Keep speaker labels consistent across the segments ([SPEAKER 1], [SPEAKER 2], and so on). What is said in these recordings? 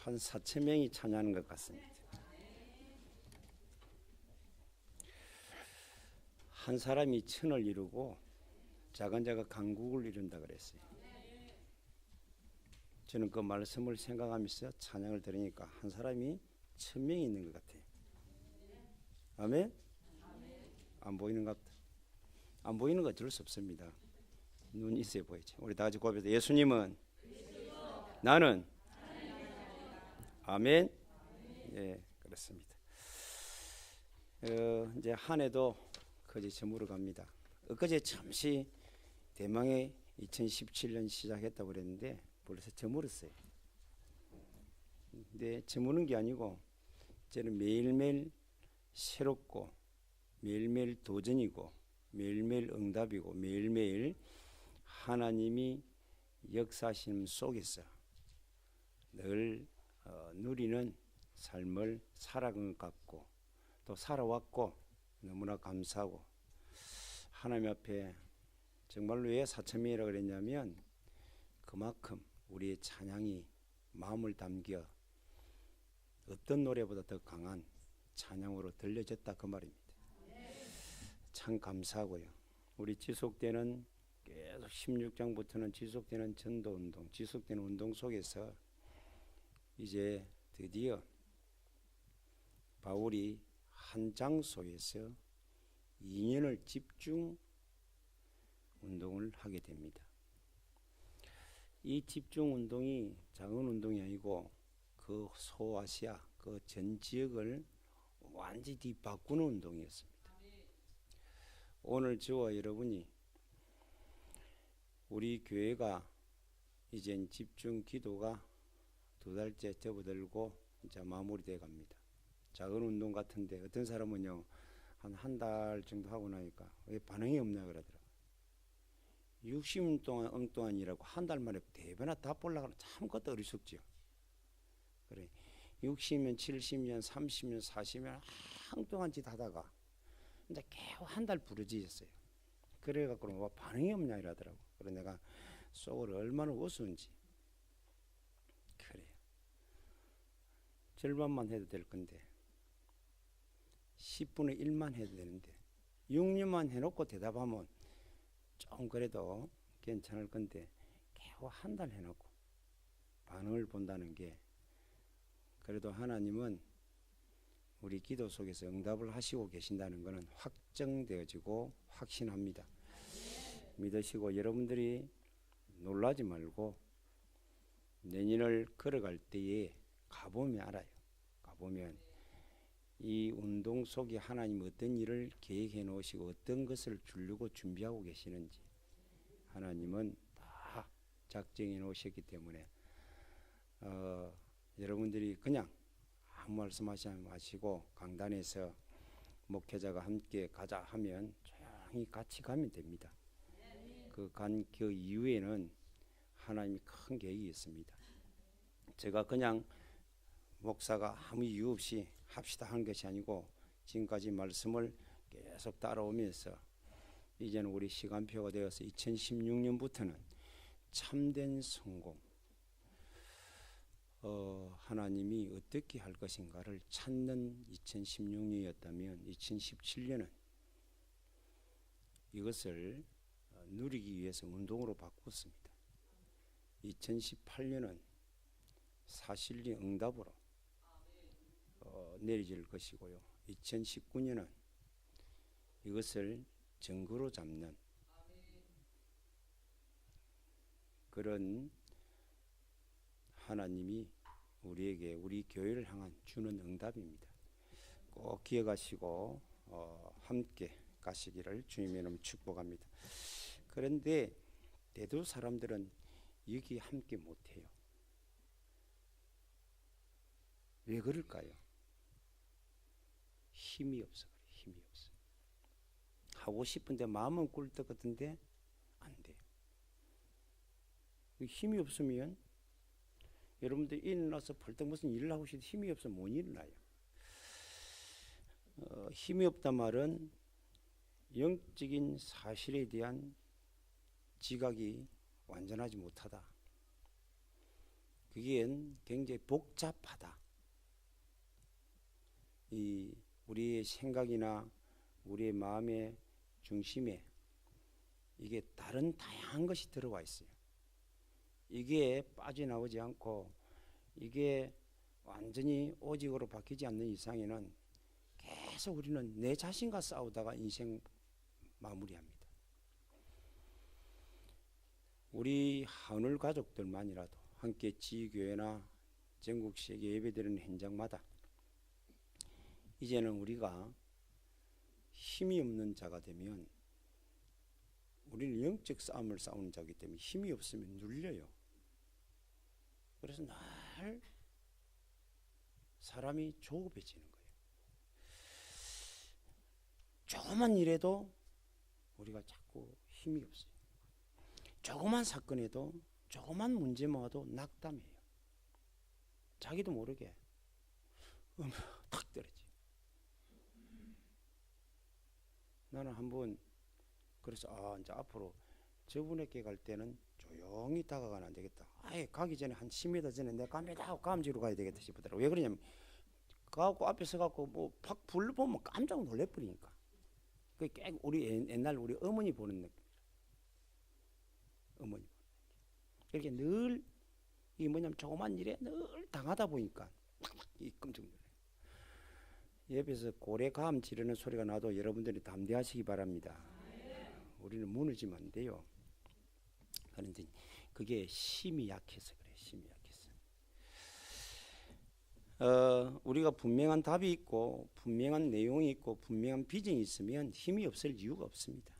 [SPEAKER 1] 한 4천 명이 참여하는 것 같습니다. 한 사람이 천을 이루고 작은 자가 강국을 이룬다 그랬어요. 저는 그 말씀을 생각하면서 찬양을 들으니까 한 사람이 1,000명이 있는 것 같아요. 아멘? 안 보이는가 보다. 안 보이는 거 어쩔 수 없습니다. 눈이 있어야 보이죠. 우리 다 같이 고백해서 예수님은 나는 아멘. 예, 그렇습니다. 이제 한 해도 거의 저물어 갑니다. 엊그제 잠시 대망의 2017년 시작했다고 그랬는데 벌써 저물었어요. 근데 저무는 게 아니고 저는 매일매일 새롭고 매일매일 도전이고 매일매일 응답이고 매일매일 하나님이 역사하심 속에서 늘 누리는 삶을 살아간 것 같고 또 살아왔고 너무나 감사하고 하나님 앞에 정말로 왜 4,000명이라고 그랬냐면 그만큼 우리의 찬양이 마음을 담겨 어떤 노래보다 더 강한 찬양으로 들려졌다 그 말입니다. 참 감사하고요. 우리 지속되는 계속 16장부터는 지속되는 전도운동, 지속되는 운동 속에서 이제 드디어 바울이 한 장소에서 2년을 집중 운동을 하게 됩니다. 이 집중 운동이 작은 운동이 아니고 그 소아시아 그 전 지역을 완전히 바꾸는 운동이었습니다. 오늘 저와 여러분이 우리 교회가 이젠 집중 기도가 2달째 접어들고 이제 마무리돼 갑니다. 작은 운동 같은데 어떤 사람은요 한 달 정도 하고 나니까 왜 반응이 없냐 그러더라고요. 60년 동안 엉뚱한 일하고 한 달 만에 대변화 다 보려고 참 그것도 어리석지요. 그래 60년, 70년, 30년, 40년 엉뚱한 짓 하다가 이제 겨우 한 달 부르짖었어요. 그래갖고 뭐 반응이 없냐 이러더라고. 그래 내가 속으로 얼마나 우스운지. 그래요. 절반만 해도 될 건데 10분의 1만 해도 되는데 6년만 해놓고 대답하면 좀 그래도 괜찮을 건데 겨우 한 달 해놓고 반응을 본다는 게 그래도 하나님은 우리 기도 속에서 응답을 하시고 계신다는 것은 확정되어지고 확신합니다. 믿으시고 여러분들이 놀라지 말고 내년을 걸어갈 때에 가보면 알아요. 가보면 이 운동 속에 하나님 어떤 일을 계획해 놓으시고 어떤 것을 주려고 준비하고 계시는지 하나님은 다 작정해 놓으셨기 때문에 여러분들이 그냥 아무 말씀하지 마시고 강단에서 목회자가 함께 가자 하면 조용히 같이 가면 됩니다. 그 이후에는 하나님이 큰 계획이 있습니다. 제가 그냥 목사가 아무 이유 없이 합시다 한 것이 아니고 지금까지 말씀을 계속 따라오면서 이제는 우리 시간표가 되어서 2016년부터는 참된 성공 하나님이 어떻게 할 것인가를 찾는 2016년이었다면 2017년은 이것을 누리기 위해서 운동으로 바꿨습니다. 2018년은 사실리 응답으로 내려질 것이고요. 2019년은 이것을 증거로 잡는 그런 하나님이 우리에게 우리 교회를 향한 주는 응답입니다. 꼭 기억하시고 함께 가시기를 주님의 이름으로 축복합니다. 그런데 대도 사람들은 여기 함께 못해요. 왜 그럴까요? 힘이 없어 그래. 힘이 없어. 하고 싶은데 마음은 꿀떡 같은데 안 돼. 힘이 없으면 여러분들 일어나서 벌떡 무슨 일을 하고 싶어도 힘이 없으면 못 일어나요. 힘이 없단 말은 영적인 사실에 대한 지각이 완전하지 못하다. 그게 굉장히 복잡하다. 이 우리의 생각이나 우리의 마음의 중심에 이게 다른 다양한 것이 들어와 있어요. 이게 빠져나오지 않고 이게 완전히 오직으로 바뀌지 않는 이상에는 계속 우리는 내 자신과 싸우다가 인생 마무리합니다. 우리 하늘 가족들만이라도 함께 지교회나 전국 세계 예배드리는 현장마다 이제는 우리가 힘이 없는 자가 되면 우리는 영적 싸움을 싸우는 자이기 때문에 힘이 없으면 눌려요. 그래서 늘 사람이 조급해지는 거예요. 조그만 일에도 우리가 자꾸 힘이 없어요. 조그만 사건에도 조그만 문제만 와도 낙담해요. 자기도 모르게 탁 떨어져요. 나는 한번 그래서 이제 앞으로 저분에게 갈 때는 조용히 다가가면 안 되겠다. 아예 가기 전에 한 10m 전에 내가 갑니다 하고 감지로 가야 되겠다 싶더라고. 왜 그러냐면 가고 앞에 서갖고 뭐 팍 불러보면 깜짝 놀래버리니까. 그게 우리 옛날 우리 어머니 보는 느낌. 어머니. 이렇게 늘 이 뭐냐면 조그만 일에 늘 당하다 보니까 이 깜짝 놀라요. 옆에서 고래감 지르는 소리가 나도 여러분들이 담대하시기 바랍니다. 우리는 무너지면 안 돼요. 그런데 그게 힘이 약해서 그래요. 힘이 약해서. 우리가 분명한 답이 있고 분명한 내용이 있고 분명한 비전이 있으면 힘이 없을 이유가 없습니다.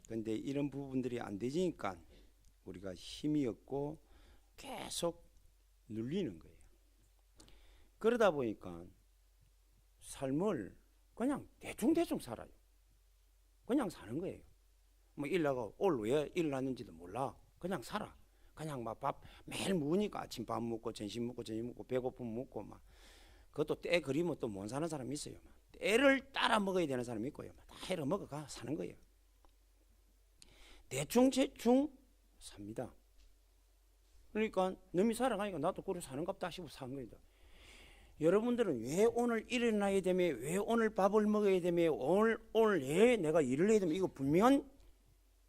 [SPEAKER 1] 그런데 이런 부분들이 안 되니까 우리가 힘이 없고 계속 눌리는 거예요. 그러다 보니까 삶을 그냥 대충 살아요. 그냥 사는 거예요. 뭐 일 나가고 오늘 왜 일 났는지도 몰라. 그냥 살아. 그냥 막 밥 매일 먹으니까 아침 밥 먹고 점심 먹고 저녁 먹고 배고프면 먹고 막 그것도 때 그리면 또 못 사는 사람이 있어요. 때를 따라 먹어야 되는 사람이 있고요. 다 해로 먹어가 사는 거예요. 대충 삽니다. 그러니까 놈이 살아가니까 나도 그래 사는갑다 싶어 사는 거예요. 여러분들은 왜 오늘 일어나야 되며 왜 오늘 밥을 먹어야 되며 오늘 왜 내가 일을 해야 되며 이거 분명한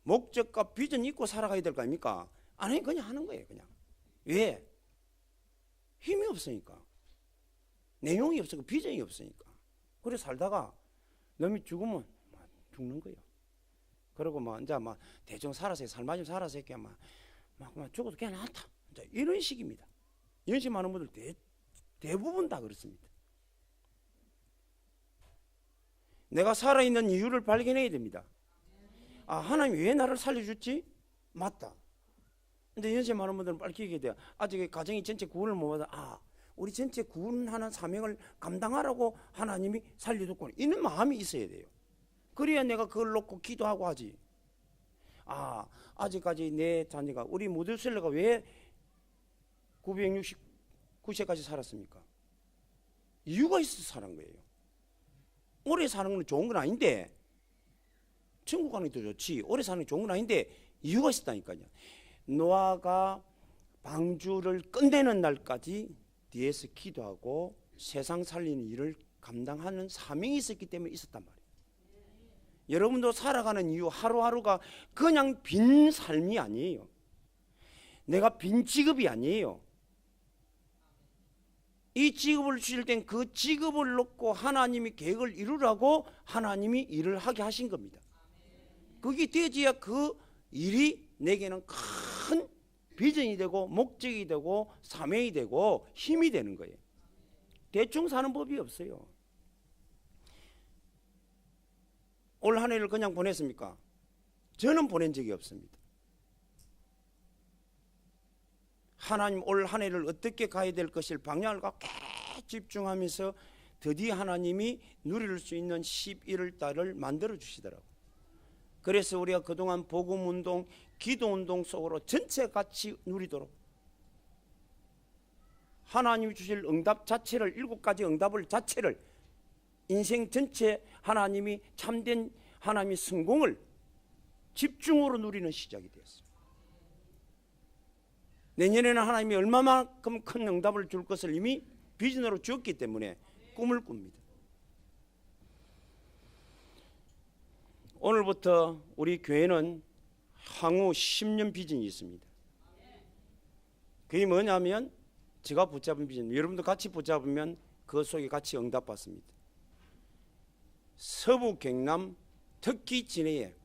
[SPEAKER 1] 목적과 비전 있고 살아가야 될 거 아닙니까? 아니 그냥 하는 거예요. 그냥. 왜? 힘이 없으니까. 내용이 없으니까 비전이 없으니까. 그래 살다가 놈이 죽으면 죽는 거예요. 그리고 이제 대충 살아서 살만 좀 살아서 이렇게 막 죽어도 괜찮다. 이제 이런 식입니다. 연심하는 분들 대부분 다 그렇습니다. 내가 살아있는 이유를 발견해야 됩니다. 하나님 왜 나를 살려줬지? 맞다. 근데 연심하는 분들은 빨리 기억해야 돼요. 아직 가정이 전체 구원을 못 받아. 우리 전체 구원하는 사명을 감당하라고 하나님이 살려줬구나. 이런 마음이 있어야 돼요. 그래야 내가 그걸 놓고 기도하고 하지. 아직까지 내 자녀가 우리 모두셀러가 왜 969세까지 살았습니까? 이유가 있어서 사는 거예요. 오래 사는 건 좋은 건 아닌데 천국 가는 게 더 좋지. 오래 사는 게 좋은 건 아닌데 이유가 있었다니까요. 노아가 방주를 끝내는 날까지 뒤에서 기도하고 세상 살리는 일을 감당하는 사명이 있었기 때문에 있었단 말이에요. 여러분도 살아가는 이유 하루하루가 그냥 빈 삶이 아니에요. 내가 빈 직업이 아니에요. 이 직업을 주실 땐 그 직업을 놓고 하나님이 계획을 이루라고 하나님이 일을 하게 하신 겁니다. 그게 되어야 그 일이 내게는 큰 비전이 되고 목적이 되고 사명이 되고 힘이 되는 거예요. 대충 사는 법이 없어요. 올 한 해를 그냥 보냈습니까? 저는 보낸 적이 없습니다. 하나님 올 한 해를 어떻게 가야 될 것을 방향을 갖고 집중하면서 드디어 하나님이 누릴 수 있는 11월 달을 만들어 주시더라고요. 그래서 우리가 그동안 복음운동, 기도운동 속으로 전체 같이 누리도록 하나님이 주실 응답 자체를 7가지 응답을 자체를 인생 전체 하나님이 참된 하나님의 성공을 집중으로 누리는 시작이 되었습니다. 내년에는 하나님이 얼마만큼 큰 응답을 줄 것을 이미 비전으로 주었기 때문에 꿈을 꿉니다. 오늘부터 우리 교회는 향후 10년 비전이 있습니다. 그게 뭐냐면 제가 붙잡은 비전, 여러분도 같이 붙잡으면 그 속에 같이 응답받습니다. 서부 경남 특히 진해에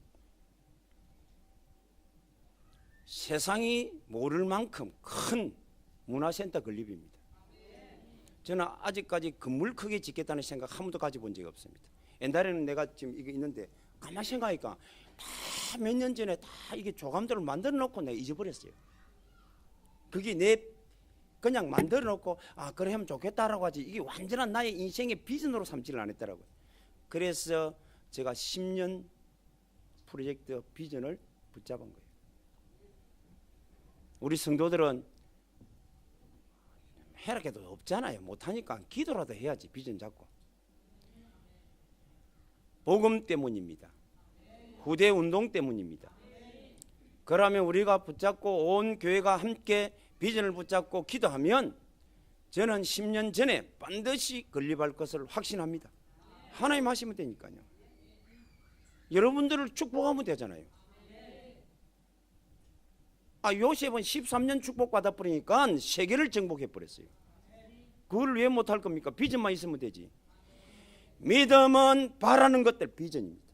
[SPEAKER 1] 세상이 모를 만큼 큰 문화센터 건립입니다. 저는 아직까지 건물 크게 짓겠다는 생각 한 번도 가져본 적이 없습니다. 옛날에는 내가 지금 이게 있는데 가만히 생각하니까 다 몇 년 전에 다 이게 조감들을 만들어 놓고 내가 잊어버렸어요. 그게 내 그냥 만들어 놓고 그래 하면 좋겠다라고 하지 이게 완전한 나의 인생의 비전으로 삼지를 않았더라고요. 그래서 제가 10년 프로젝트 비전을 붙잡은 거예요. 우리 성도들은 해라해도 없잖아요. 못하니까 기도라도 해야지. 비전 잡고. 복음 때문입니다. 후대 운동 때문입니다. 그러면 우리가 붙잡고 온 교회가 함께 비전을 붙잡고 기도하면 저는 10년 전에 반드시 건립할 것을 확신합니다. 하나님 하시면 되니까요. 여러분들을 축복하면 되잖아요. 요셉은 13년 축복받아 버리니까 세계를 정복해 버렸어요. 그걸 왜 못할 겁니까? 비전만 있으면 되지. 믿음은 바라는 것들 비전입니다.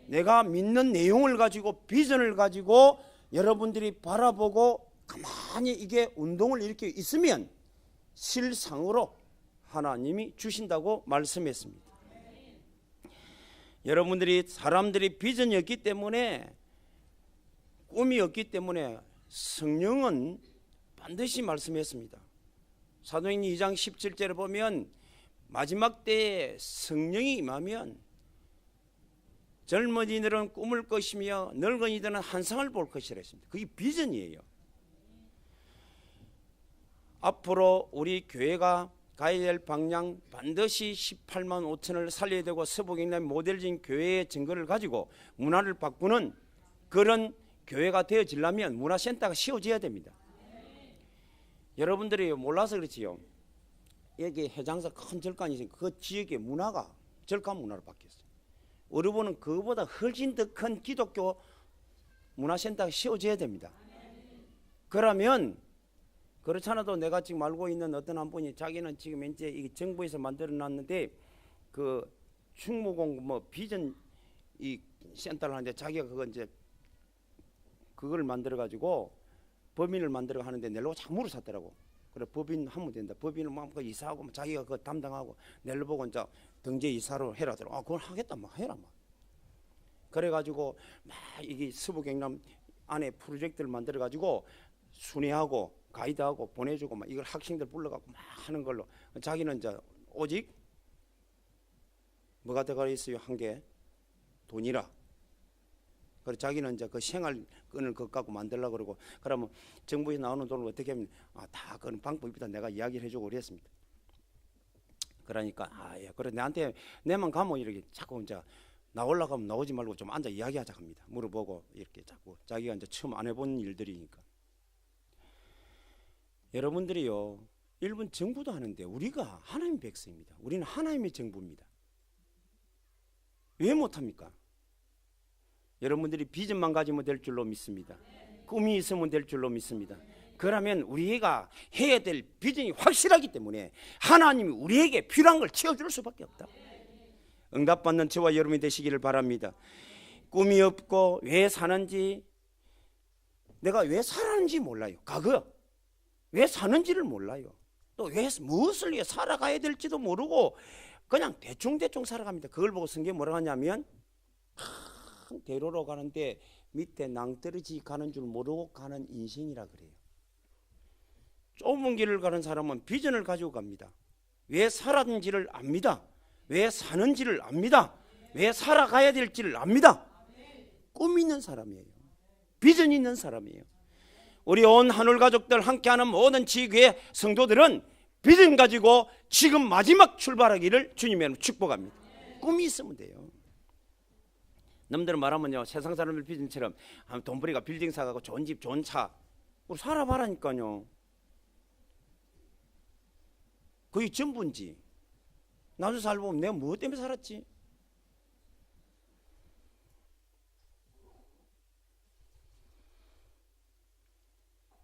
[SPEAKER 1] 내가 믿는 내용을 가지고 비전을 가지고 여러분들이 바라보고 가만히 이게 운동을 일으켜 있으면 실상으로 하나님이 주신다고 말씀했습니다. 여러분들이 사람들이 비전이 없기 때문에 꿈이 없기 때문에 성령은 반드시 말씀했습니다. 사도행전 2장 17절에 보면 마지막 때에 성령이 임하면 젊은이들은 꿈을 것이며 늙은이들은 환상을 볼 것이라 했습니다. 그게 비전이에요. 앞으로 우리 교회가 가야 될 방향 반드시 18만 5천을 살려야 되고 서부경남 모델적인 교회의 증거를 가지고 문화를 바꾸는 그런 교회가 되어지려면 문화센터가 씌워져야 됩니다. 여러분들이 몰라서 그렇지요. 여기 해장사 큰 절간이 있으니까 그 지역의 문화가 절간 문화로 바뀌었어요. 우리보는 그거보다 훨씬 더 큰 기독교 문화센터가 씌워져야 됩니다. 그러면 그렇잖아도 내가 지금 알고 있는 어떤 한 분이 자기는 지금 이제 이 정부에서 만들어 놨는데 그 충무공 뭐 비전 이 센터를 하는데 자기가 그거 이제 그걸 만들어 가지고 법인을 만들어 하는데 낼로 자꾸 물을 샀더라고. 그래 법인 하면 된다. 법인을 막 이사하고 자기가 그거 담당하고 낼로 보고 이제 등재 이사로 해라더라고. 그걸 하겠다 막 해라 막. 그래 가지고 막 이게 서부 경남 안에 프로젝트를 만들어 가지고 순회하고 가이드하고 보내주고 막 이걸 학생들 불러갖고 막 하는 걸로 자기는 이제 오직 뭐가 들어가 있어요? 한 게 돈이라. 그래 자기는 이제 그 생활권을 그거 갖고 만들려고 그러고 그러면 정부에서 나오는 돈을 어떻게 하면 다 그런 방법이다 내가 이야기를 해주고 그랬습니다. 그러니까 예 그래 내한테 내만 가면 이렇게 자꾸 이제 나오려고 하면 나오지 말고 좀 앉아 이야기하자 합니다. 물어보고 이렇게 자꾸 자기가 이제 처음 안 해본 일들이니까. 여러분들이요 일본 정부도 하는데 우리가 하나님의 백성입니다. 우리는 하나님의 정부입니다. 왜 못합니까? 여러분들이 비전만 가지면 될 줄로 믿습니다. 꿈이 있으면 될 줄로 믿습니다. 그러면 우리가 해야 될 비전이 확실하기 때문에 하나님이 우리에게 필요한 걸 채워줄 수밖에 없다. 응답받는 저와 여러분이 되시기를 바랍니다. 꿈이 없고 왜 사는지 내가 왜 살았는지 몰라요. 과거 왜 사는지를 몰라요. 또 왜 무엇을 위해 살아가야 될지도 모르고 그냥 대충 살아갑니다. 그걸 보고 성경이 뭐라고 하냐면 큰 대로로 가는데 밑에 낭떠러지 가는 줄 모르고 가는 인생이라 그래요. 좁은 길을 가는 사람은 비전을 가지고 갑니다. 왜 살았는지를 압니다. 왜 사는지를 압니다. 왜 살아가야 될지를 압니다. 꿈 있는 사람이에요. 비전 있는 사람이에요. 우리 온 하늘 가족들 함께하는 모든 지교회 성도들은 비전 가지고 지금 마지막 출발하기를 주님의 축복합니다. 꿈이 있으면 돼요. 남들은 말하면요 세상 사람들 비전처럼 돈벌이가 빌딩 사가고 좋은 집 좋은 차 우리 살아봐라니까요. 그게 전부인지. 나도 살아보면 내가 무엇 때문에 살았지?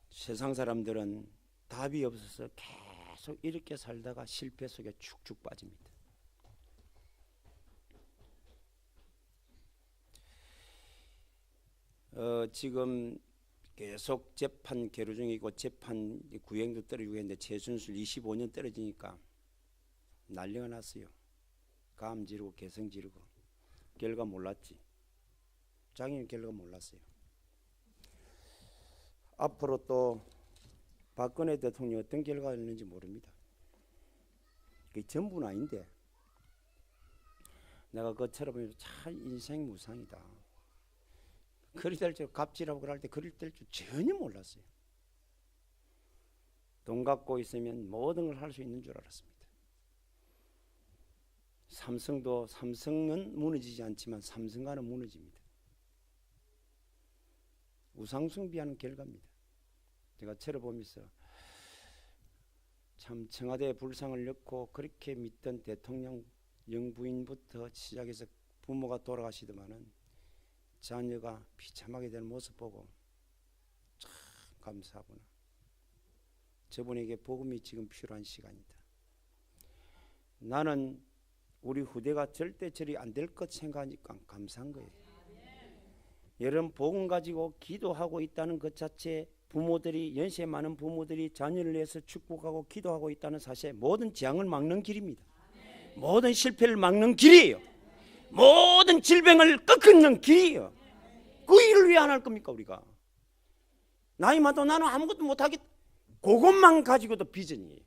[SPEAKER 1] 세상 사람들은 답이 없어서 계속 이렇게 살다가 실패 속에 축축 빠집니다. 지금 계속 재판 계류 중이고 재판 구형도 떨어지고 있는데 최순실 25년 떨어지니까 난리가 났어요. 감 지르고 개성 지르고. 결과 몰랐지. 장인 결과 몰랐어요. 앞으로 또 박근혜 대통령이 어떤 결과가 있는지 모릅니다. 그게 전부는 아닌데 내가 그처럼 보면 참 인생 무상이다. 그리 될 줄 갑질하고 그럴 때 그리 될 줄 전혀 몰랐어요. 돈 갖고 있으면 모든 걸 할 수 있는 줄 알았습니다. 삼성은 무너지지 않지만 삼성가는 무너집니다. 우상숭배하는 결과입니다. 제가 쳐다보면서 참 청와대에 불상을 넣고 그렇게 믿던 대통령 영부인부터 시작해서 부모가 돌아가시더만은 자녀가 비참하게 되는 모습 보고 참 감사하구나. 저분에게 복음이 지금 필요한 시간이다. 나는 우리 후대가 절대 저리 안 될 것 생각하니까 감사한 거예요. 여러분 복음 가지고 기도하고 있다는 것 자체, 부모들이 연세 많은 부모들이 자녀를 위해서 축복하고 기도하고 있다는 사실, 모든 재앙을 막는 길입니다. 모든 실패를 막는 길이에요. 모든 질병을 꺾는 길이에요. 그 일을 왜 안 할 겁니까 우리가? 나이 많아도 나는 아무것도 못하겠다. 그것만 가지고도 비전이에요.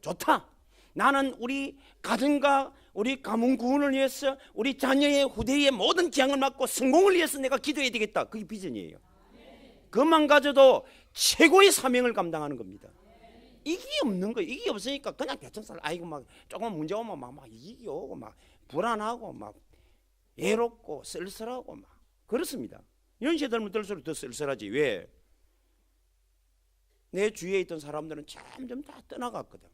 [SPEAKER 1] 좋다. 나는 우리 가정과 우리 가문 구원을 위해서 우리 자녀의 후대의 모든 재앙을 막고 성공을 위해서 내가 기도해야 되겠다. 그게 비전이에요. 그것만 가져도 최고의 사명을 감당하는 겁니다. 이게 없는 거예요. 이게 없으니까 그냥 대충 살. 아이고 막 조금 문제 오면 막 이게 오고 막 불안하고 막 외롭고 쓸쓸하고 막 그렇습니다. 연세 들면 들수록 더 쓸쓸하지. 왜? 내 주위에 있던 사람들은 점점 다 떠나갔거든.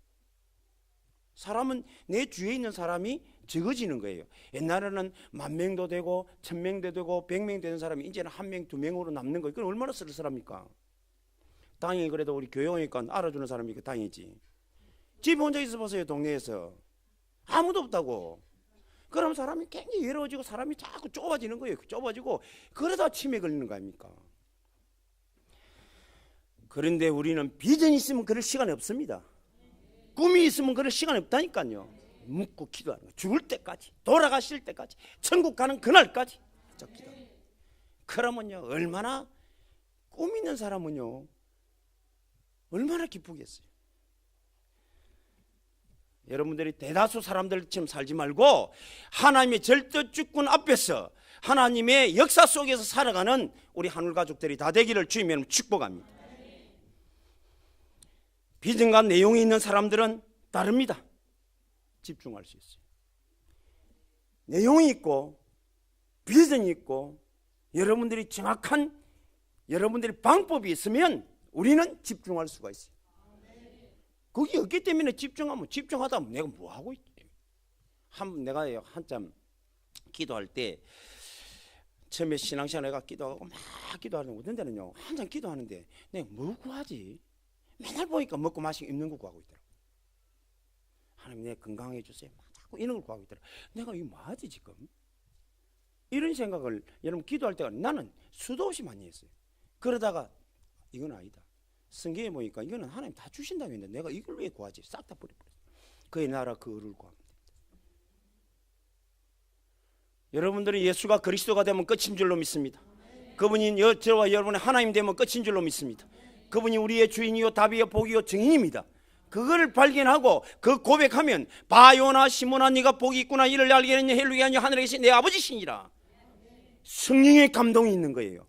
[SPEAKER 1] 사람은 내 주위에 있는 사람이 적어지는 거예요. 옛날에는 10,000명도 되고 1,000명도 되고 100명 되는 사람이 이제는 1명, 2명으로 남는 거예요. 그건 얼마나 쓸쓸합니까? 다행히 그래도 우리 교회 오니까 알아주는 사람이 다행이지. 집에 혼자 있어 보세요. 동네에서 아무도 없다고. 그럼 사람이 굉장히 외로워지고 사람이 자꾸 좁아지는 거예요. 좁아지고 그러다 치매 걸리는 거 아닙니까? 그런데 우리는 비전이 있으면 그럴 시간이 없습니다. 꿈이 있으면 그럴 시간이 없다니까요. 묻고 기도하는 거예요. 죽을 때까지, 돌아가실 때까지, 천국 가는 그날까지 기도하는. 그러면요 얼마나 꿈 있는 사람은요 얼마나 기쁘겠어요. 여러분들이 대다수 사람들처럼 살지 말고 하나님의 절대 주권 앞에서 하나님의 역사 속에서 살아가는 우리 하늘 가족들이 다 되기를 주님의 축복합니다. 비전과 내용이 있는 사람들은 다릅니다. 집중할 수 있어요. 내용이 있고 비전이 있고 여러분들이 정확한 여러분들의 방법이 있으면 우리는 집중할 수가 있어요. 그게 없기 때문에 집중하다 보면 내가 뭐 하고 있지? 내가 한참 기도할 때 처음에 신앙생활 내가 기도하고 막 기도하는 어떤 데는요 한참 기도하는데 내가 뭐 구하지? 맨날 보니까 먹고 마시고 입는 거 구하고 있더라고. 하나님 내 건강해 주세요. 자꾸 이런 걸 구하고 있더라고. 내가 이거 뭐 하지 지금? 이런 생각을 여러분 기도할 때가 나는 수도 없이 많이 했어요. 그러다가 이건 아니다. 성경에 보니까 이거는 하나님 다 주신다고 했는데 내가 이걸 왜 구하지? 싹 다 버려버렸어요. 그의 나라 그 의를 구합니다. 여러분들은 예수가 그리스도가 되면 끝인 줄로 믿습니다. 그분이 저와 여러분의 하나님 되면 끝인 줄로 믿습니다. 그분이 우리의 주인이요 답이요 복이요 증인입니다. 그거를 발견하고 그 고백하면 바요나 시몬아 네가 복이 있구나 이를 알게는 헬루야 하늘에 계신 내 아버지시니라. 성령의 감동이 있는 거예요.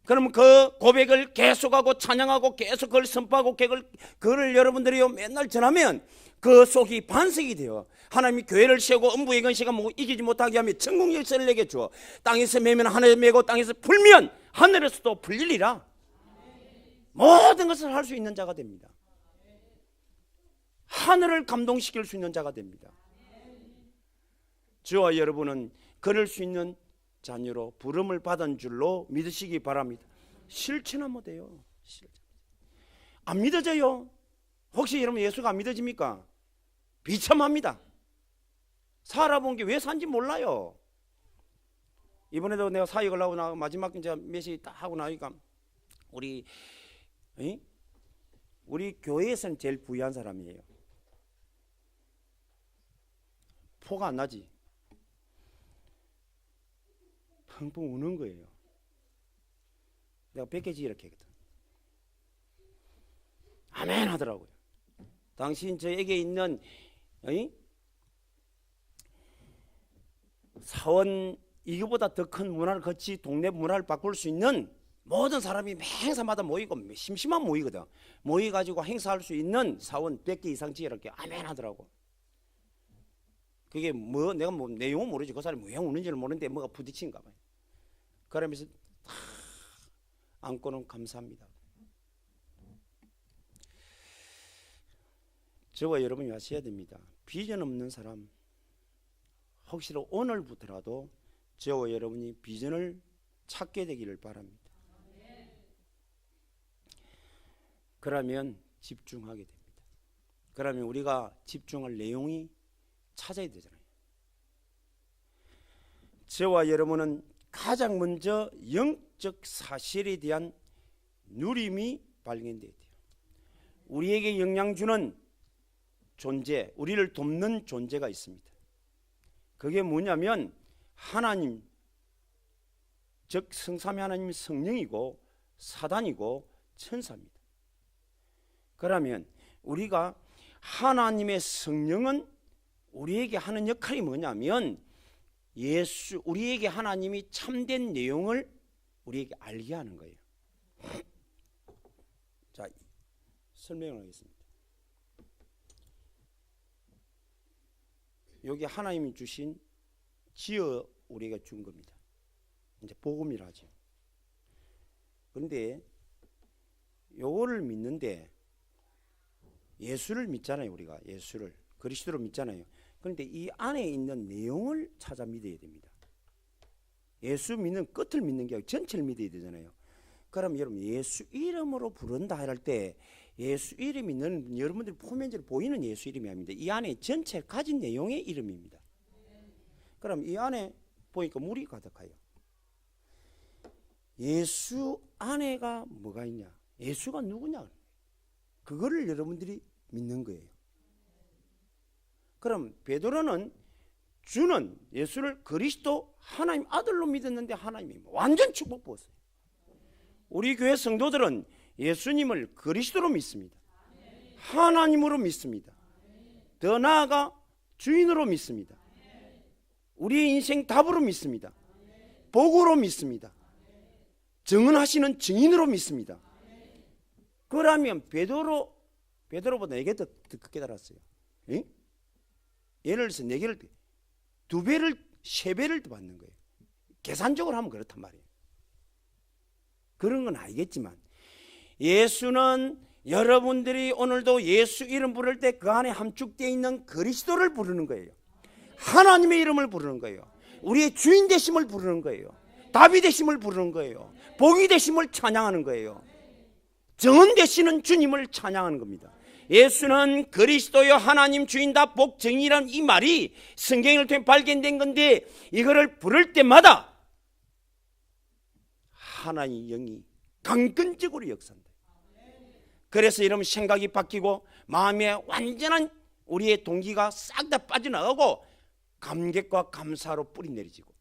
[SPEAKER 1] 그러면 그 고백을 계속하고 찬양하고 계속 그걸 선포하고 그걸 여러분들이 맨날 전하면 그 속이 반석이 돼요. 하나님이 교회를 세우고 음부의 근시가 이기지 못하게 하며 천국 열쇠를 내게 주어 땅에서 매면 하늘에 매고 땅에서 풀면 하늘에서도 풀리리라. 모든 것을 할 수 있는 자가 됩니다. 하늘을 감동시킬 수 있는 자가 됩니다. 저와 여러분은 그럴 수 있는 자녀로 부름을 받은 줄로 믿으시기 바랍니다. 실천하면 돼요. 안 믿어져요? 혹시 여러분 예수가 안 믿어집니까? 비참합니다. 살아본 게 왜 산지 몰라요. 이번에도 내가 사역을 하고 마지막 이제 메시지 딱 하고 나니까 우리 교회에서는 제일 부유한 사람이에요. 포가 안 나지. 펑펑 우는 거예요. 내가 100개 이렇게 했거든. 아멘 하더라고요. 당신 저에게 있는 사원 이거보다 더 큰 문화를 거치 동네 문화를 바꿀 수 있는 모든 사람이 행사마다 모이고 심심한 모이거든. 모여가지고 행사할 수 있는 사원 100개 이상 지으라게 아멘 하더라고. 그게 뭐 내가 뭐 내용은 모르지. 그 사람이 왜 우는지를 모르는데 뭐가 부딪힌가 봐요. 그러면서 안고는 감사합니다. 저와 여러분이 하셔야 됩니다. 비전 없는 사람, 혹시라도 오늘부터라도 저와 여러분이 비전을 찾게 되기를 바랍니다. 그러면 집중하게 됩니다. 그러면 우리가 집중할 내용이 찾아야 되잖아요. 저와 여러분은 가장 먼저 영적 사실에 대한 누림이 발견돼야 돼요. 우리에게 영향 주는 존재, 우리를 돕는 존재가 있습니다. 그게 뭐냐면 하나님, 즉 성삼위 하나님이 성령이고 사단이고 천사입니다. 그러면 우리가 하나님의 성령은 우리에게 하는 역할이 뭐냐면 우리에게 하나님이 참된 내용을 우리에게 알게 하는 거예요. 자, 설명을 하겠습니다. 여기 하나님이 주신 지어 우리가 준 겁니다. 이제 복음이라 하죠. 그런데 요거를 믿는데 예수를 믿잖아요. 우리가 예수를 그리스도를 믿잖아요. 그런데 이 안에 있는 내용을 찾아 믿어야 됩니다. 예수 믿는 끝을 믿는 게 아니라 전체를 믿어야 되잖아요. 그럼 여러분 예수 이름으로 부른다 할 때 예수 이름이 여러분들이 표면적으로 보이는 예수 이름이 아닙니다. 이 안에 전체 가진 내용의 이름입니다. 그럼 이 안에 보니까 물이 가득해요. 예수 안에가 뭐가 있냐? 예수가 누구냐? 그거를 여러분들이 믿는 거예요. 그럼 베드로는 주는 예수를 그리스도 하나님 아들로 믿었는데 하나님이 완전 축복 받았어요. 우리 교회 성도들은 예수님을 그리스도로 믿습니다. 하나님으로 믿습니다. 더 나아가 주인으로 믿습니다. 우리의 인생 답으로 믿습니다. 복으로 믿습니다. 정언하시는 증인으로 믿습니다. 그러면 베드로보다 4개 더 깨달았어요. 에? 예를 들어서 4개를 2배를 3배를 더 받는 거예요. 계산적으로 하면 그렇단 말이에요. 그런 건 알겠지만 예수는 여러분들이 오늘도 예수 이름 부를 때 그 안에 함축되어 있는 그리스도를 부르는 거예요. 하나님의 이름을 부르는 거예요. 우리의 주인 되심을 부르는 거예요. 답이 되심을 부르는 거예요. 복이 되심을 찬양하는 거예요. 정은 되시는 주님을 찬양하는 겁니다. 예수는 그리스도여 하나님 주인다 복 정의란 이 말이 성경을 통해 발견된 건데 이거를 부를 때마다 하나님의 영이 강건적으로 역사한다. 그래서 여러분 생각이 바뀌고 마음에 완전한 우리의 동기가 싹 다 빠져나가고 감격과 감사로 뿌리 내리지고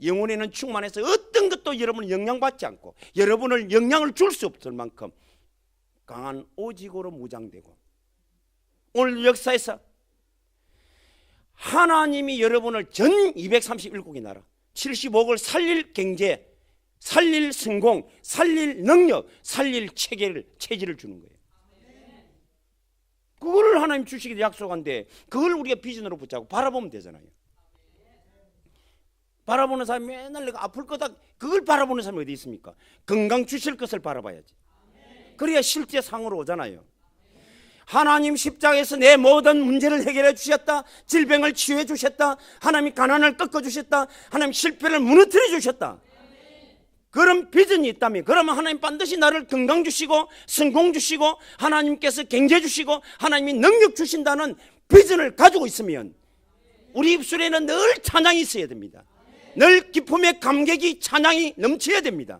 [SPEAKER 1] 영혼에는 충만해서 어떤 것도 여러분을 영향받지 않고 여러분을 영향을 줄 수 없을 만큼 강한 오직으로 무장되고 오늘 역사에서 하나님이 여러분을 전 237국의 나라 75억을 살릴 경제, 살릴 성공, 살릴 능력, 살릴 체질을 주는 거예요. 그거를 하나님 주시기로 약속한데 그걸 우리가 비전으로 붙잡고 바라보면 되잖아요. 바라보는 사람이 맨날 내가 아플 거다 그걸 바라보는 사람이 어디 있습니까? 건강 주실 것을 바라봐야지. 그래야 실제 상으로 오잖아요. 하나님 십자가에서 내 모든 문제를 해결해 주셨다. 질병을 치유해 주셨다. 하나님 가난을 꺾어 주셨다. 하나님 실패를 무너뜨려 주셨다. 그런 비전이 있다면, 그러면 하나님 반드시 나를 건강 주시고 성공 주시고 하나님께서 경제 주시고 하나님이 능력 주신다는 비전을 가지고 있으면 우리 입술에는 늘 찬양이 있어야 됩니다. 늘 기쁨의 감격이, 찬양이 넘쳐야 됩니다.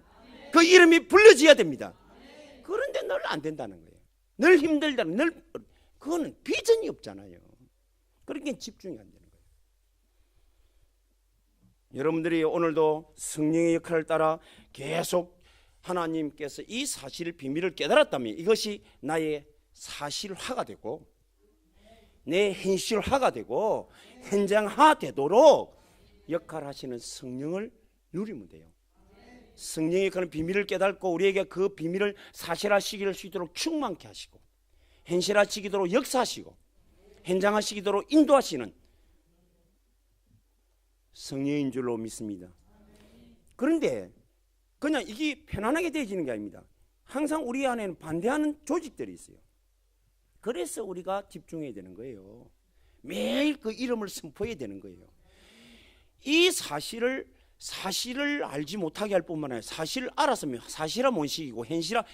[SPEAKER 1] 그 이름이 불려져야 됩니다. 그런데 늘 안 된다는 거예요. 늘 힘들다는, 그거는 비전이 없잖아요. 그러니까 집중이 안 되는 거예요. 여러분들이 오늘도 성령의 역할을 따라 계속 하나님께서 이 사실을, 비밀을 깨달았다면 이것이 나의 사실화가 되고 내 현실화가 되고 현장화되도록 역할하시는 성령을 누리면 돼요. 성령의 그런 비밀을 깨닫고 우리에게 그 비밀을 사실화시킬 수 있도록 충만케 하시고 현실화시키도록 역사하시고 현장화시키도록 인도하시는 성령인 줄로 믿습니다. 그런데 그냥 이게 편안하게 되어지는 게 아닙니다. 항상 우리 안에는 반대하는 조직들이 있어요. 그래서 우리가 집중해야 되는 거예요. 매일 그 이름을 선포해야 되는 거예요. 이 사실을 알지 못하게 할 뿐만 아니라 사실을 알았으면 사실화 못시키고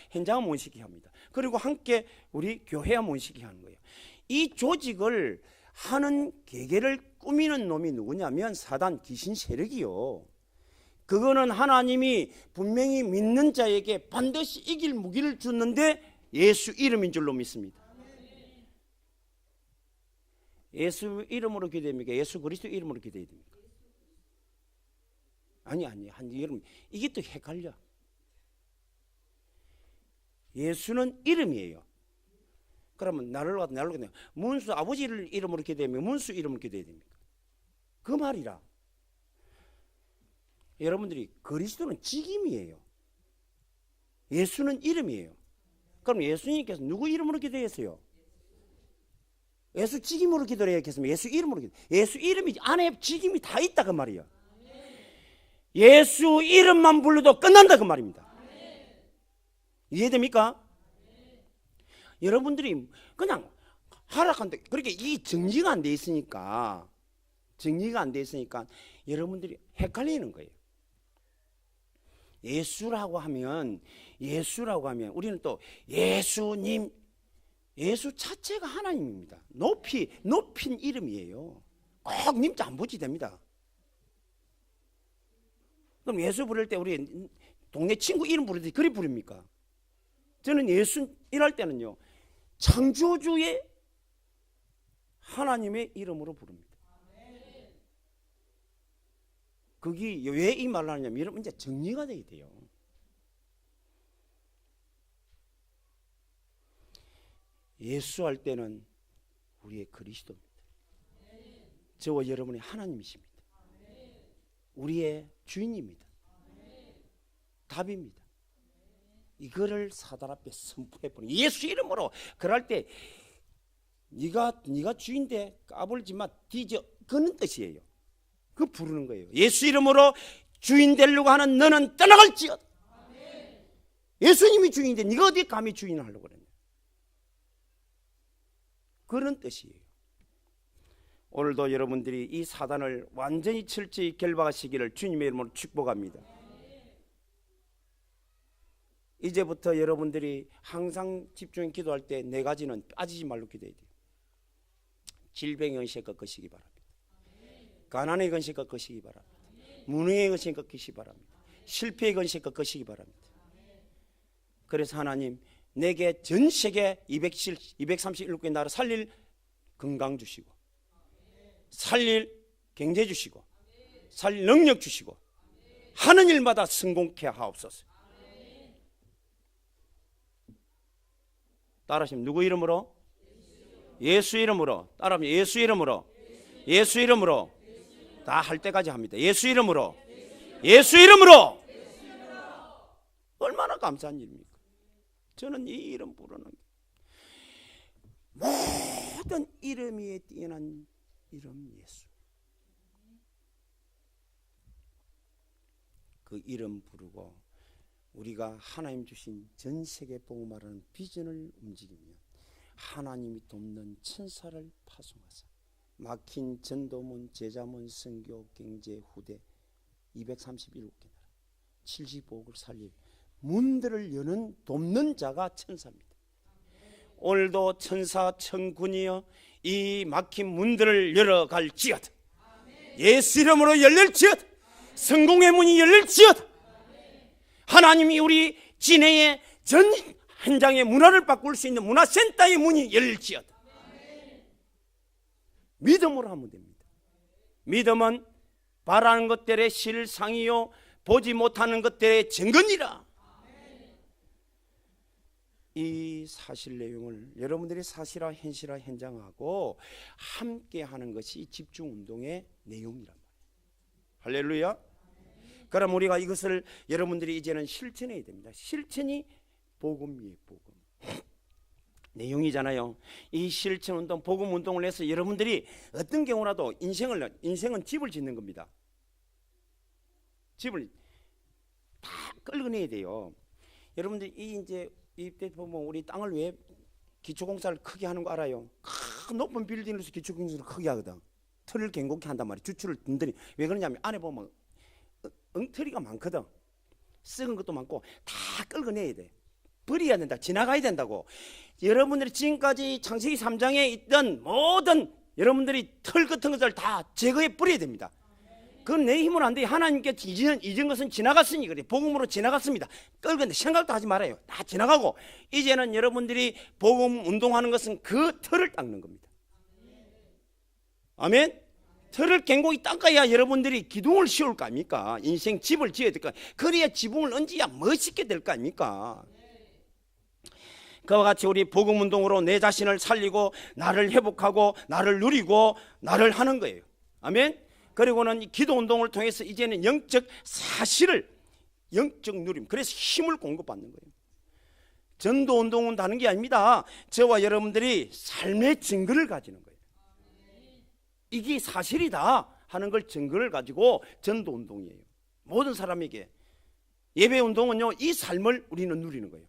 [SPEAKER 1] 현장화 못시키게 합니다. 그리고 함께 우리 교회와 못시키게 하는 거예요. 이 조직을 하는 계계를 꾸미는 놈이 누구냐면 사단, 귀신 세력이요. 그거는 하나님이 분명히 믿는 자에게 반드시 이길 무기를 주는데 예수 이름인 줄로 믿습니다. 예수 이름으로 기도합니까? 예수 그리스도 이름으로 기도해야 됩니까? 아니 여러분, 이게 또 헷갈려. 예수는 이름이에요. 그러면 나를 문수 아버지를 이름으로 기도하면 문수 이름으로 기도해야 됩니까? 그 말이라. 여러분들이 그리스도는 직임이에요. 예수는 이름이에요. 그럼 예수님께서 누구 이름으로 기도했어요? 예수 직임으로 기도를 해야겠으면 예수 이름으로 기도. 예수 이름이 안에 직임이 다 있다 그 말이야. 예수 이름만 불러도 끝난다 그 말입니다. 이해됩니까? 여러분들이 그냥 하락한데, 그렇게 이 정리가 안 돼 있으니까 여러분들이 헷갈리는 거예요. 예수라고 하면 우리는 또 예수님, 예수 자체가 하나님입니다. 높인 이름이에요. 꼭 님자 안 붙이 됩니다. 그럼 예수 부를 때 우리 동네 친구 이름 부르듯이 그리 부릅니까? 저는 예수 일할 때는요, 창조주의 하나님의 이름으로 부릅니다. 그게 왜 이 말을 하냐면 여러분 이제 정리가 돼야 돼요. 예수 할 때는 우리의 그리스도입니다. 저와 여러분의 하나님이십니다. 우리의 주인입니다. 답입니다. 이거를 사단 앞에 선포해버려. 예수 이름으로. 그럴 때 네가 주인데 까불지마 뒤져, 그는 뜻이에요. 그 부르는 거예요. 예수 이름으로 주인 되려고 하는 너는 떠나갈지어다. 예수님이 주인인데 네가 어디 감히 주인을 하려고 그러냐. 그런 뜻이에요. 오늘도 여러분들이 이 사단을 완전히 철저히 결박하시기를 주님의 이름으로 축복합니다. 이제부터 여러분들이 항상 집중해 기도할 때 네 가지는 빠지지 말고 기도해야 돼요. 질병의 근심 꺾으시기 바랍니다. 가난의 근심 꺾으시기 바랍니다. 무능의 근심 꺾으시기 바랍니다. 실패의 근심 꺾으시기 바랍니다. 그래서 하나님, 내게 전 세계 237개 나라 살릴 건강 주시고, 살릴 경제 주시고, 살릴 능력 주시고, 하는 일마다 성공케 하옵소서. 따라하시면 누구 이름으로? 예수 이름으로. 따라하면 예수 이름으로. 예수 이름으로. 다 할 때까지 합니다. 예수 이름으로. 예수 이름으로. 얼마나 감사한 일입니까? 저는 이 이름 부르는 모든 이름 위에 뛰어난 이름 예수. 그 이름 부르고 우리가 하나님 주신 전 세계 복음화라는 비전을 움직이면 하나님이 돕는 천사를 파송하사 막힌 전도문, 제자문, 선교, 경제, 후대 237개 나라 75억을 살릴 문들을 여는 돕는 자가 천사입니다. 오늘도 천사 천군이여 이 막힌 문들을 열어갈지어다. 예수 이름으로 열릴지어다. 성공의 문이 열릴지어다. 하나님이 우리 진해의 전 현장의 문화를 바꿀 수 있는 문화센터의 문이 열릴지어다. 믿음으로 하면 됩니다. 믿음은 바라는 것들의 실상이요 보지 못하는 것들의 증거니라. 이 사실 내용을 여러분들이 사실화 현실화 현장하고 함께 하는 것이 집중운동의 내용이란 말이에요. 할렐루야. 그럼 우리가 이것을 여러분들이 이제는 실천해야 됩니다. 실천이 복음이에요. 복음 내용이잖아요. 이 실천운동 복음운동을 해서 여러분들이 어떤 경우라도 인생은 집을 짓는 겁니다. 집을 다 끌어내야 돼요. 여러분들 이때 보면 우리 땅을 왜 기초공사를 크게 하는 거 알아요? 큰 높은 빌딩에서 기초공사를 크게 하거든. 틀을 견고케 한단 말이에요. 주추를 든든히. 왜 그러냐면 안에 보면 엉터리가 많거든. 썩은 것도 많고 다 끌어내야 돼. 버려야 된다. 지나가야 된다고. 여러분들이 지금까지 창세기 3장에 있던 모든 여러분들이 털 같은 것을 다 제거해 버려야 됩니다. 그건 내 힘은 안 돼. 하나님께 잊은 것은 지나갔으니 그래. 복음으로 지나갔습니다. 끌건데 생각도 하지 말아요. 다 지나가고 이제는 여러분들이 복음 운동하는 것은 그 털을 닦는 겁니다. 아멘. 털을 견고히 닦아야 여러분들이 기둥을 씌울 거 아닙니까? 인생 집을 지어야 될까? 그래야 지붕을 얹어야 멋있게 될 거 아닙니까? 그와 같이 우리 복음 운동으로 내 자신을 살리고 나를 회복하고 나를 누리고 나를 하는 거예요. 아멘. 그리고는 기도 운동을 통해서 이제는 영적 사실을 영적 누림, 그래서 힘을 공급받는 거예요. 전도 운동은 다른 게 아닙니다. 저와 여러분들이 삶의 증거를 가지는 거예요. 이게 사실이다 하는 걸 증거를 가지고 전도 운동이에요. 모든 사람에게. 예배 운동은요, 이 삶을 우리는 누리는 거예요.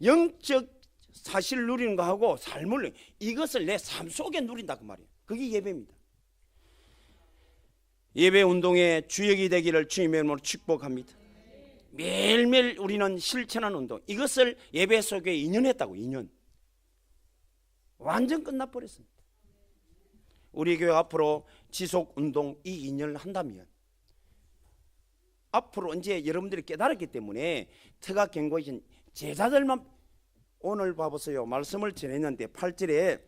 [SPEAKER 1] 영적 사실을 누리는 거하고 삶을, 이것을 내 삶 속에 누린다 그 말이에요. 그게 예배입니다. 예배 운동의 주역이 되기를 주님의 이름으로 축복합니다. 매일매일 우리는 실천하는 운동, 이것을 예배 속에 2년 했다고. 2년 완전 끝나버렸습니다. 우리 교회 앞으로 지속 운동 이 2년을 한다면 앞으로 이제 여러분들이 깨달았기 때문에 터가 견고해진 제자들만, 오늘 봐보세요. 말씀을 전했는데 8절에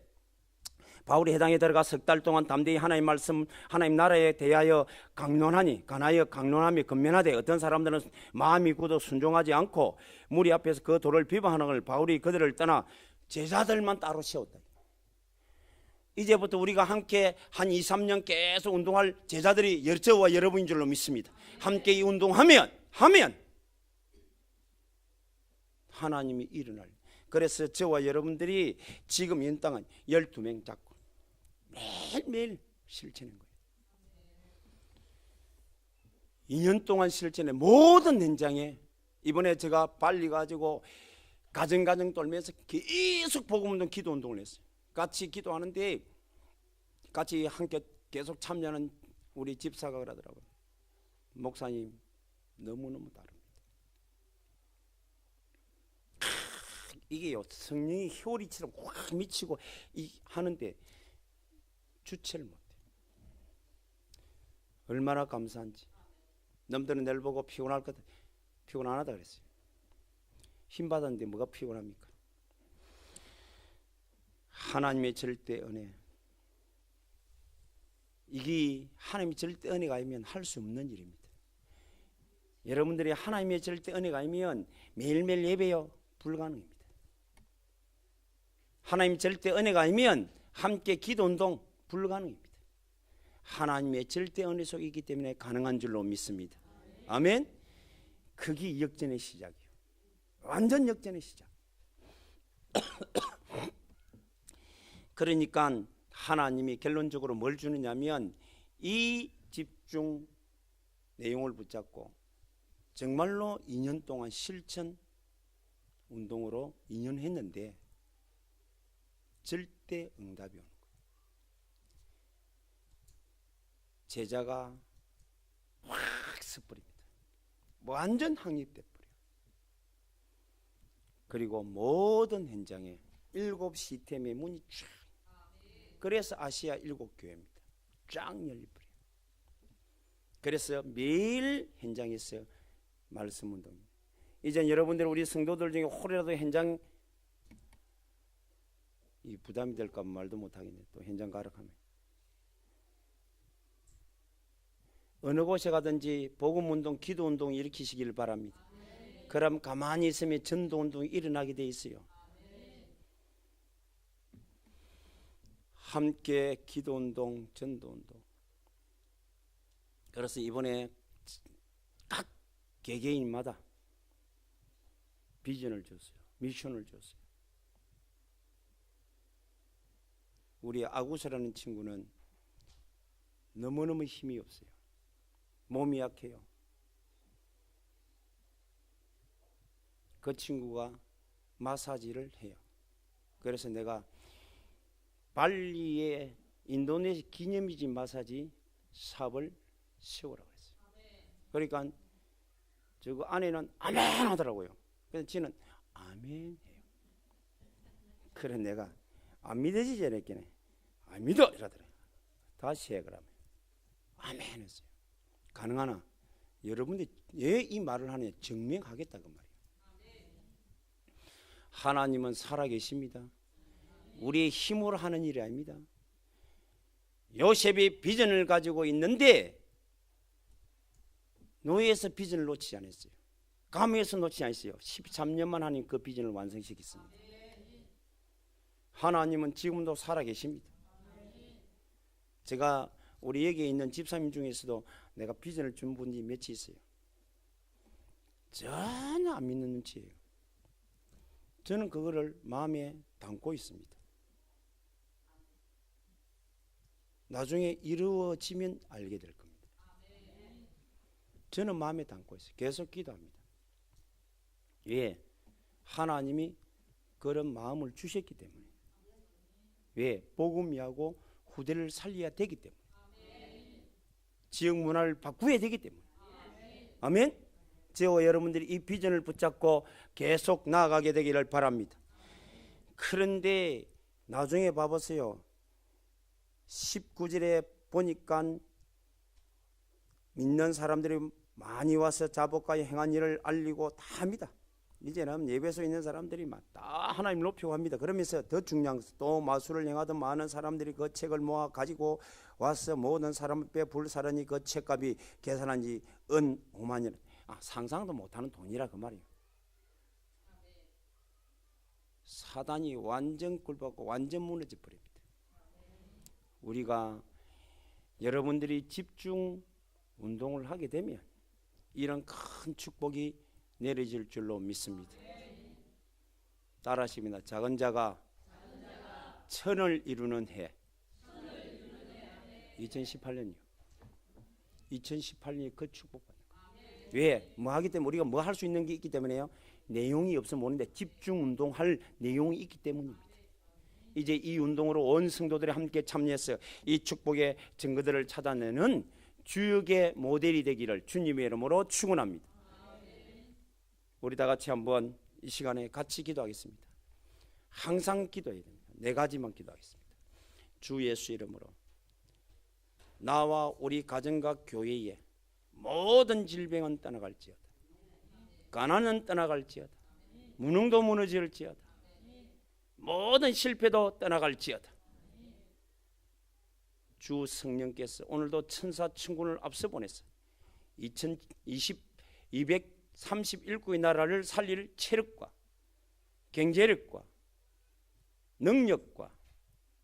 [SPEAKER 1] 바울이 해당에 들어가 석 달 동안 담대히 하나님 말씀, 하나님 나라에 대하여 강론하며 근면하되 어떤 사람들은 마음이 굳어 순종하지 않고 무리 앞에서 그 도를 비방하는 걸 바울이 그들을 떠나 제자들만 따로 세웠다. 이제부터 우리가 함께 한 2, 3년 계속 운동할 제자들이 저와 여러분인 줄로 믿습니다. 함께 이 운동하면 하나님이 일어날. 그래서 저와 여러분들이 지금 연땅은 12명 잡고 매일매일 실천한 거예요. 2년 동안 실천해 모든 현장에. 이번에 제가 빨리 가지고 가정 돌면서 계속 복음운동 기도운동을 했어요. 같이 기도하는데 같이 함께 계속 참여하는 우리 집사가 그러더라고요. 목사님 너무너무 다릅니다. 이게요, 성령이 효리처럼 확 미치고 하는데 주체를 못해요. 얼마나 감사한지. 남들은 내를 보고 피곤할 것, 피곤 안 하다 그랬어요. 힘 받았는데 뭐가 피곤합니까? 하나님의 절대 은혜, 이게 하나님의 절대 은혜가 아니면 할 수 없는 일입니다. 여러분들이 하나님의 절대 은혜가 아니면 매일매일 예배요 불가능입니다. 하나님의 절대 은혜가 아니면 함께 기도운동 불가능입니다. 하나님의 절대 은혜 속에 있기 때문에 가능한 줄로 믿습니다. 아멘. 그게 역전의 시작이에요. 완전 역전의 시작. 그러니까 하나님이 결론적으로 뭘 주느냐면 이 집중 내용을 붙잡고 정말로 2년 동안 실천 운동으로 2년 했는데 절대 응답이 오는 거예요. 제자가 확 서버립니다. 완전 확립돼 버려요. 그리고 모든 현장에 7시스템의 문이 쫙, 그래서 아시아 7교회입니다. 쫙 열려버려요. 그래서 매일 현장에서 말씀 운동입니다. 이제 여러분들 우리 성도들 중에 혹이라도 현장 이 부담이 될까 말도 못하겠네. 또 현장 가라 하면 어느 곳에 가든지 복음 운동, 기도 운동 일으키시길 바랍니다. 그럼 가만히 있으면 전도 운동이 일어나게 돼 있어요. 함께 기도 운동, 전도 운동. 그래서 이번에 각 개개인마다 비전을 줬어요. 미션을 줬어요. 우리 아구스라는 친구는 너무너무 힘이 없어요. 몸이 약해요. 그 친구가 마사지를 해요. 그래서 내가 발리의 인도네시아 기념비지 마사지 샵을 세우라고 했어요. 그러니까 저거 안에는 아멘 하더라고요. 그래서 지는 아멘 해요. 그래 내가 안 믿어지지 않았겠네. 안 믿어 이러더래요. 다시 해 그러면 아멘 했어요. 가능하나? 여러분들이 왜 이 말을 하느냐? 증명하겠다 그 말이에요. 하나님은 살아계십니다. 우리의 힘으로 하는 일이 아닙니다. 요셉이 비전을 가지고 있는데 노예에서 비전을 놓치지 않았어요. 감에서 놓치지 않았어요. 13년만 하니 그 비전을 완성시켰습니다. 하나님은 지금도 살아계십니다. 제가 우리 여기에 있는 집사님 중에서도 내가 비전을 준 분이 몇이 있어요. 전혀 안 믿는 눈치예요. 저는 그거를 마음에 담고 있습니다. 나중에 이루어지면 알게 될 겁니다. 저는 마음에 담고 있어요. 계속 기도합니다. 왜? 하나님이 그런 마음을 주셨기 때문에. 왜? 복음이하고 후대를 살려야 되기 때문에. 지역 문화를 바꾸어야 되기 때문에. 아멘? 저와 여러분들이 이 비전을 붙잡고 계속 나아가게 되기를 바랍니다. 그런데 나중에 봐보세요. 19절에 보니까 믿는 사람들이 많이 와서 자복과 행한 일을 알리고 다 합니다. 이제는 예배소에 있는 사람들이 다 하나님 높이고 합니다. 그러면서 더 중요한 것은 또 마술을 행하던 많은 사람들이 그 책을 모아 가지고 와서 모든 사람을 불사르니 그 책값이 계산한 지 은 5만원. 상상도 못하는 돈이라 그 말이에요. 사단이 완전 꿀받고 완전 무너져 버립니다. 우리가 여러분들이 집중 운동을 하게 되면 이런 큰 축복이 내려질 줄로 믿습니다. 따라하십니다. 작은 자가 천을 이루는 해. 2018년이요. 2018년이 그 축복받는 거예요. 왜? 뭐 하기 때문에 우리가 뭐 할 수 있는 게 있기 때문에요. 내용이 없으면 모르는데 집중 운동할 내용이 있기 때문입니다. 이제 이 운동으로 온 성도들이 함께 참여해서 이 축복의 증거들을 찾아내는 주역의 모델이 되기를 주님의 이름으로 축원합니다. 우리 다 같이 한번 이 시간에 같이 기도하겠습니다. 항상 기도해야 됩니다. 4가지만 기도하겠습니다. 주 예수 이름으로 나와 우리 가정과 교회에 모든 질병은 떠나갈지어다. 가난은 떠나갈지어다. 무능도 무너질지어다. 모든 실패도 떠나갈지어다. 주 성령께서 오늘도 천사 천군을 앞서 보내서 231구의 나라를 살릴 체력과 경제력과 능력과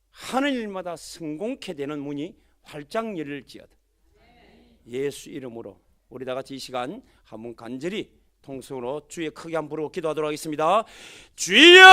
[SPEAKER 1] 하는 일마다 성공케 되는 문이 활짝 열릴지어다. 예수 이름으로 우리 다 같이 이 시간 한번 간절히 통성으로 주의 크게 한번 부르고 기도하도록 하겠습니다. 주여!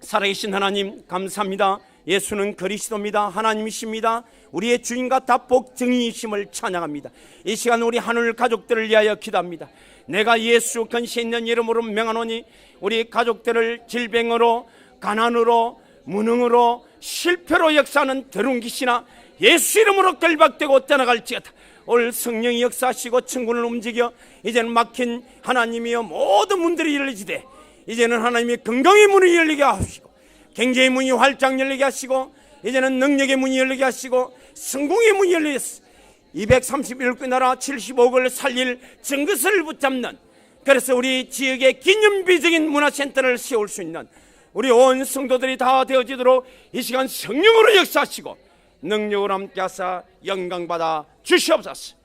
[SPEAKER 1] 살아계신 하나님 감사합니다.
[SPEAKER 2] 예수는 그리스도입니다. 하나님이십니다. 우리의 주인과 답복 증인이심을 찬양합니다. 이 시간 우리 하늘 가족들을 위하여 기도합니다. 내가 예수 근세 있는 이름으로 명하노니 우리 가족들을 질병으로, 가난으로, 무능으로, 실패로 역사하는 더러운 귀신아 예수 이름으로 결박되고 떠나갈지어다. 오늘 성령이 역사하시고 천군을 움직여 이제는 막힌 하나님이여 모든 문들이 열리지되 이제는 하나님이 건강의 문을 열리게 하시고 경제의 문이 활짝 열리게 하시고 이제는 능력의 문이 열리게 하시고 성공의 문이 열리게 하시고 231개 나라 75억을 살릴 증거서를 붙잡는, 그래서 우리 지역에 기념비적인 문화센터를 세울 수 있는 우리 온 성도들이 다 되어지도록 이 시간 성령으로 역사하시고 능력으로 함께 하사 영광받아 주시옵소서.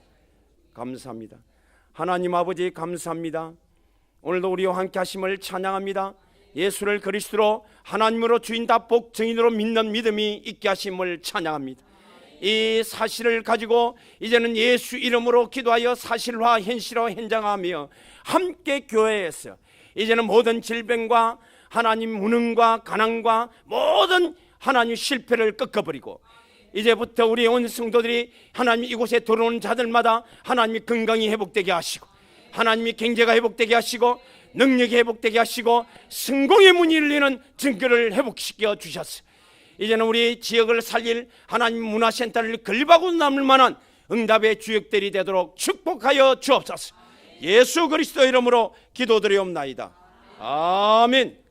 [SPEAKER 2] 감사합니다. 하나님 아버지 감사합니다. 오늘도 우리와 함께 하심을 찬양합니다. 예수를 그리스도로 하나님으로 주인답복 증인으로 믿는 믿음이 있게 하심을 찬양합니다. 이 사실을 가지고 이제는 예수 이름으로 기도하여 사실화 현실화 현장하며 함께 교회에서 이제는 모든 질병과 하나님 무능과 가난과 모든 하나님 실패를 꺾어버리고 이제부터 우리 온 성도들이 하나님 이곳에 들어오는 자들마다 하나님이 건강이 회복되게 하시고 하나님이 경제가 회복되게 하시고 능력이 회복되게 하시고 성공의 문이 열리는 증거를 회복시켜 주셨어요. 이제는 우리 지역을 살릴 하나님 문화센터를 건립하고 남을 만한 응답의 주역들이 되도록 축복하여 주옵소서. 예수 그리스도 이름으로 기도드리옵나이다. 아멘.